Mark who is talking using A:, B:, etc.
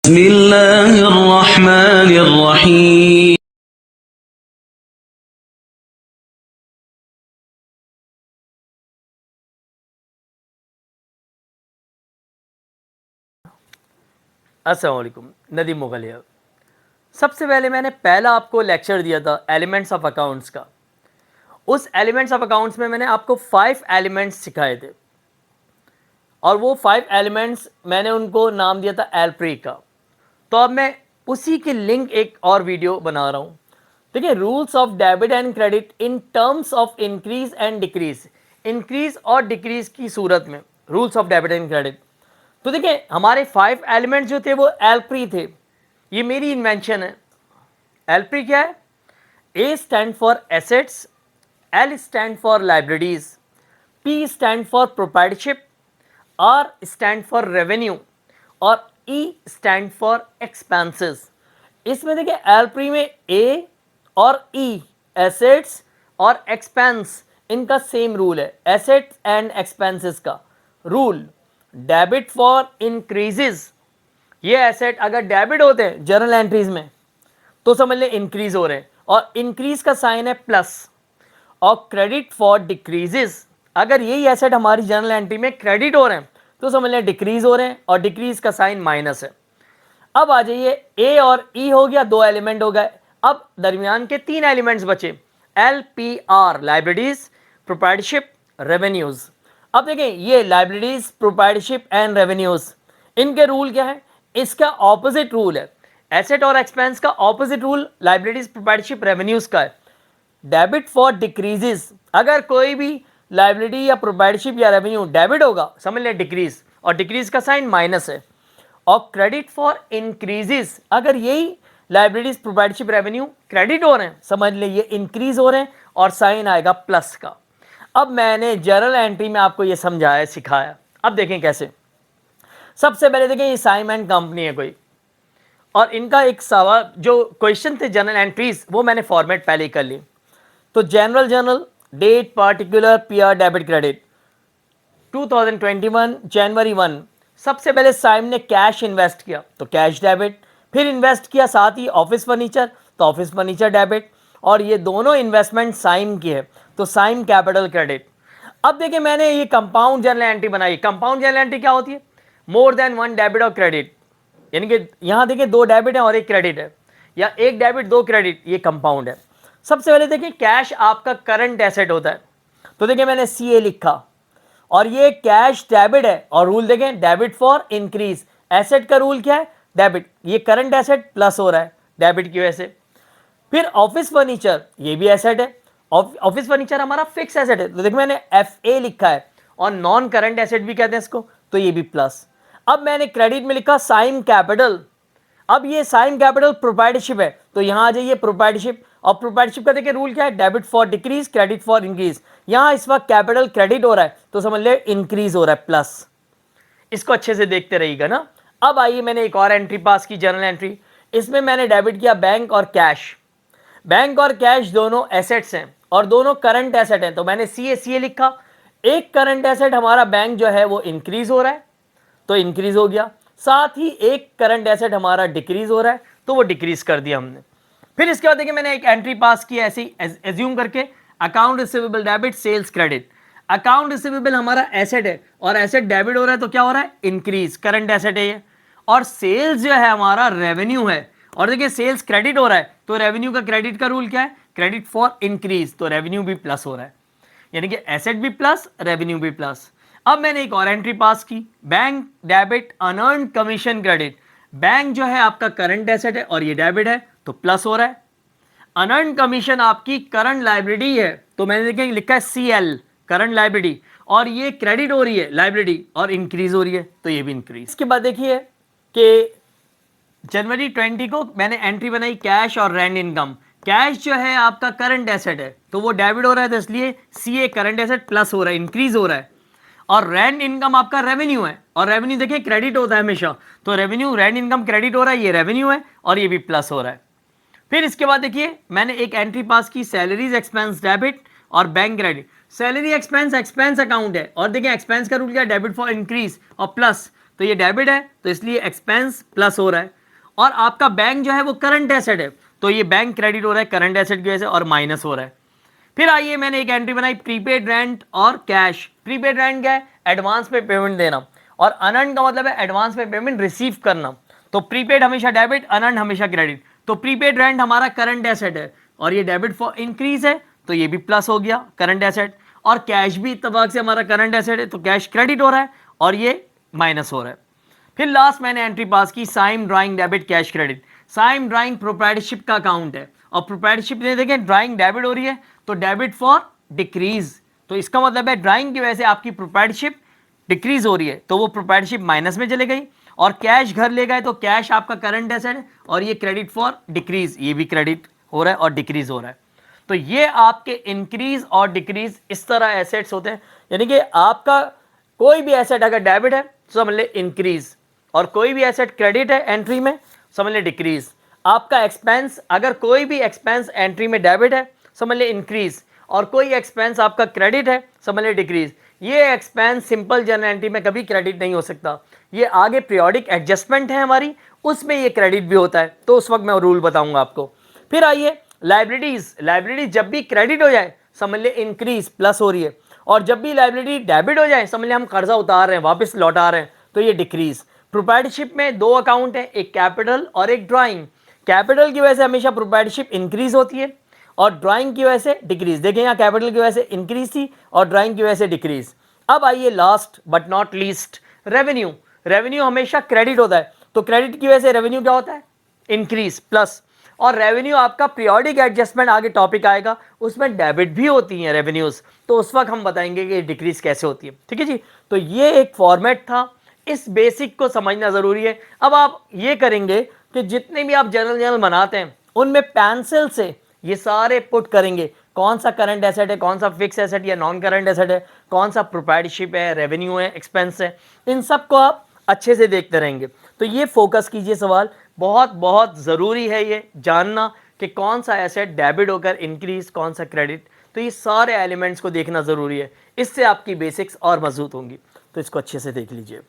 A: बिस्मिल्लाहिर्रहमानिर्रहीम।
B: अस्सलाम वालेकुम, नदीम मुगलिया। सबसे पहले मैंने पहला आपको लेक्चर दिया था एलिमेंट्स ऑफ अकाउंट्स का। उस एलिमेंट्स ऑफ अकाउंट्स में मैंने आपको 5 एलिमेंट्स सिखाए थे और वो 5 एलिमेंट्स मैंने उनको नाम दिया था एलप्री का। तो अब मैं उसी की लिंक एक और वीडियो बना रहा हूँ। देखिए, rules of debit and credit in terms of increase and decrease, increase और डिक्रीज की सूरत में rules of debit and credit. तो देखिए, हमारे 5 एलिमेंट्स जो थे वो एलप्री थे। ये मेरी इन्वेंशन है। एलप्री क्या है? A stand for assets, L stand for liabilities, P stand for proprietorship, R stand for revenue और ई स्टैंड फॉर एक्सपेंसेस। इसमें देखिए, एलप्री में ए और ई, एसेट्स और एक्सपेंस, इनका सेम रूल है। एसेट्स एंड एक्सपेंसेस का रूल, डेबिट फॉर इंक्रीजेस। ये एसेट अगर डेबिट होते हैं जर्नल एंट्रीज में तो समझ लें इंक्रीज हो रहे हैं, और इंक्रीज का साइन है प्लस। और क्रेडिट फॉर डिक्रीजेस, अगर यही एसेट हमारी जर्नल एंट्री में क्रेडिट हो रहे हैं तो समझ लें डिक्रीज हो रहे हैं, और डिक्रीज का साइन माइनस है। अब आ जाइए, ए और ई हो गया, 2 एलिमेंट हो गए। अब दरमियान के 3 एलिमेंट्स बचे, L P R, liabilities, proprietorship, revenues. अब देखें, ये लाइबिलिटीज, प्रोप्राइटरशिप एंड रेवेन्यूज, इनके रूल क्या है? इसका ऑपोजिट रूल है। एसेट और एक्सपेंस का opposite rule liabilities, proprietorship, revenues का है। डेबिट फॉर डिक्रीजेस, अगर कोई भी लाइबिलिटी या प्रोप्राइटरशिप या रेवेन्यू डेबिट होगा समझ लें डिक्रीज, और डिक्रीज का साइन माइनस है। और क्रेडिट फॉर इंक्रीजेस, अगर यही लाइबिलिटीज, प्रोप्राइटरशिप, रेवेन्यू क्रेडिट हो रहे हैं समझ ले ये इंक्रीज हो रहे हैं, और साइन आएगा प्लस का। अब मैंने जर्नल एंट्री में आपको ये समझाया, सिखाया। अब देखें कैसे। सबसे पहले देखें, ये साइमन कंपनी है कोई, और इनका एक सवाल जो क्वेश्चन थे जनरल एंट्रीज, वो मैंने फॉर्मेट पहले ही कर ली। तो general journal, date, particular, PR, debit, credit, 2021 जनवरी 1। सबसे पहले साइम ने कैश इन्वेस्ट किया तो कैश डेबिट, फिर इन्वेस्ट किया साथ ही ऑफिस फर्नीचर तो ऑफिस फर्नीचर डेबिट, और ये दोनों इन्वेस्टमेंट साइम की है तो साइम कैपिटल क्रेडिट। अब देखिए, मैंने ये कंपाउंड जर्नल एंट्री बनाई। कंपाउंड जर्नल एंट्री क्या होती है? मोर देन 1 डेबिट और क्रेडिट, यानी कि यहां देखिए 2 डेबिट है और 1 क्रेडिट है, या 1 डेबिट 2 क्रेडिट, ये कंपाउंड है। सबसे पहले देखिए, कैश आपका करंट एसेट होता है, तो देखिए मैंने सी ए लिखा, और ये कैश डेबिट है, और रूल देखें डेबिट फॉर इंक्रीज। एसेट का रूल क्या है? डेबिट, ये करंट एसेट प्लस हो रहा है डेबिट की वजह से। फिर ऑफिस फर्नीचर, ये भी एसेट है, ऑफिस फर्नीचर हमारा फिक्स एसेट है, तो देखिए मैंने एफ ए लिखा है, और नॉन करंट एसेट भी कहते हैं इसको, तो ये भी प्लस। अब मैंने क्रेडिट में लिखा साइम कैपिटल। अब ये साइम कैपिटल प्रोप्राइटरशिप है, तो यहां आ जाइए प्रोप्राइटरशिप, और प्रोप्राइटरशिप का देखिए रूल क्या है? Debit for decrease, credit for increase. यहां इस वक्त कैपिटल क्रेडिट हो रहा है तो समझ ले इंक्रीज हो रहा है प्लस। इसको अच्छे से देखते रहिएगा ना। अब आइए, मैंने एक और एंट्री पास की, जर्नल एंट्री। इसमें मैंने डेबिट किया बैंक और कैश। बैंक और कैश दोनों एसेट्स हैं और दोनों करंट एसेट हैं, तो मैंने सी ए लिखा। एक करंट एसेट हमारा बैंक जो है वो इंक्रीज हो रहा है तो इंक्रीज हो गया, साथ ही एक करंट एसेट हमारा डिक्रीज हो रहा है तो वो डिक्रीज कर दिया हमने। फिर इसके बाद देखिए, मैंने एक एंट्री पास की ऐसी एज्यूम करके, account receivable debit, sales credit. Account receivable हमारा एसेट है और एसेट डेबिट हो रहा है तो क्या हो रहा है? इंक्रीज, करंट एसेट है ये। और सेल्स जो है हमारा रेवेन्यू है, और देखिए सेल्स क्रेडिट हो रहा है तो रेवेन्यू का क्रेडिट का रूल क्या है? क्रेडिट फॉर इंक्रीज, तो रेवेन्यू भी प्लस हो रहा है, यानी कि एसेट भी प्लस, रेवेन्यू भी प्लस। अब मैंने एक और एंट्री पास की, bank debit unearned commission credit. Bank जो है आपका करंट एसेट है और ये डेबिट है तो प्लस हो रहा है। अनअर्न कमीशन आपकी करंट लाइबिलिटी है, तो मैंने देखिए लिखा है सी एल, करंट लाइबिलिटी, और ये क्रेडिट हो रही है लाइबिलिटी और इंक्रीज हो रही है तो ये भी इंक्रीज। इसके बाद देखिए कि जनवरी 20 को मैंने एंट्री बनाई कैश और रेंट इनकम। कैश जो है आपका करंट एसेट है तो वो डेबिट हो रहा है, तो इसलिए सी ए करंट एसेट प्लस हो रहा है, इंक्रीज हो रहा है। और रेंट इनकम आपका रेवेन्यू है, और रेवेन्यू देखिए क्रेडिट होता है हमेशा, तो रेवेन्यू, रेंट इनकम क्रेडिट हो रहा है, ये रेवेन्यू है और ये भी प्लस हो रहा है। फिर इसके बाद देखिए, मैंने एक एंट्री पास की, सैलरीज एक्सपेंस डेबिट और bank credit. Salary expense, expense account है, और देखिए एक्सपेंस का रूल क्या है? डेबिट फॉर इंक्रीज और प्लस, तो ये डेबिट है तो इसलिए एक्सपेंस प्लस हो रहा है। और आपका बैंक जो है वो करंट एसेट है, तो ये बैंक क्रेडिट हो रहा है करंट एसेट की वजह से और माइनस हो रहा है। फिर आइए मैंने एक एंट्री बनाई प्रीपेड रेंट और कैश। प्रीपेड रेंट क्या है? एडवांस में पेमेंट देना, और अनअर्न्ड का मतलब है एडवांस में पेमेंट रिसीव करना। तो प्रीपेड हमेशा डेबिट, अनअर्न्ड हमेशा क्रेडिट। तो प्रीपेड रेंट हमारा करंट एसेट है और ये डेबिट फॉर इंक्रीज है, तो ये भी प्लस हो गया करंट एसेट। और कैश भी इत्तेफाक से हमारा करंट एसेट है, तो कैश क्रेडिट हो रहा है और ये माइनस हो रहा है। फिर लास्ट मैंने एंट्री पास की sign drawing debit cash credit. Sign drawing proprietorship का अकाउंट है और प्रोप्राइटरशिप ने देखें ड्राइंग डेबिट हो रही है, तो डेबिट फॉर डिक्रीज, तो इसका मतलब है ड्राइंग की वजह से आपकी प्रोप्राइटरशिप डिक्रीज हो रही है, तो वो प्रोप्राइटरशिप माइनस में चले गई। और कैश घर ले गए, तो कैश आपका करंट एसेट है और ये क्रेडिट फॉर डिक्रीज, ये भी क्रेडिट हो रहा है और डिक्रीज हो रहा है। तो ये आपके इंक्रीज और डिक्रीज इस तरह एसेट्स होते हैं, यानी कि आपका कोई भी एसेट अगर डेबिट है समझ ले इंक्रीज, और कोई भी एसेट क्रेडिट है एंट्री में समझ ले डिक्रीज। आपका एक्सपेंस, अगर कोई भी एक्सपेंस एंट्री में डेबिट है समझ ले इंक्रीज, और कोई एक्सपेंस आपका क्रेडिट है समझ ले डिक्रीज। ये एक्सपेंस सिंपल जनरल एंट्री में कभी क्रेडिट नहीं हो सकता, ये आगे पीरियोडिक एडजस्टमेंट है हमारी, उसमें ये क्रेडिट भी होता है, तो उस वक्त मैं रूल बताऊंगा आपको। फिर आइए लाइबिलिटीज। लाइबिलिटीज जब भी क्रेडिट हो जाए समझ ले इंक्रीज, प्लस हो रही है, और जब भी लाइबिलिटी डेबिट हो जाए समझ ले हम कर्जा उतार रहे हैं, वापस लौटा रहे हैं, तो ये डिक्रीज। प्रोप्राइटरशिप में दो अकाउंट है, एक कैपिटल और एक ड्राइंग। कैपिटल की वजह से हमेशा प्रोप्राइटरशिप इंक्रीज होती है और ड्राइंग की वजह से डिक्रीज। देखिए यहाँ कैपिटल की वजह से इंक्रीज थी और ड्राइंग की वजह से डिक्रीज। अब आइए last but not least, revenue. Revenue हमेशा क्रेडिट होता है, तो क्रेडिट की वजह से रेवेन्यू क्या होता है? Increase, plus. और रेवेन्यू आपका पीरियोडिक एडजस्टमेंट आगे टॉपिक आएगा, उसमें डेबिट भी होती हैं रेवेन्यूज, तो उस वक्त हम बताएंगे कि डिक्रीज कैसे होती है। ठीक है जी, तो ये एक फॉर्मेट था, इस बेसिक को समझना जरूरी है। अब आप ये करेंगे कि जितने भी आप जर्नल बनाते हैं उनमें पेंसिल से ये सारे पुट करेंगे, कौन सा करंट एसेट है, कौन सा फिक्स एसेट या नॉन करंट एसेट है, कौन सा प्रोप्राइटरशिप है, रेवेन्यू है, एक्सपेंस है, इन सब को आप अच्छे से देखते रहेंगे। तो ये फोकस कीजिए सवाल, बहुत बहुत ज़रूरी है ये जानना कि कौन सा एसेट डेबिट होकर इंक्रीज, कौन सा क्रेडिट। तो ये सारे एलिमेंट्स को देखना ज़रूरी है, इससे आपकी बेसिक्स और मजबूत होंगी। तो इसको अच्छे से देख लीजिए।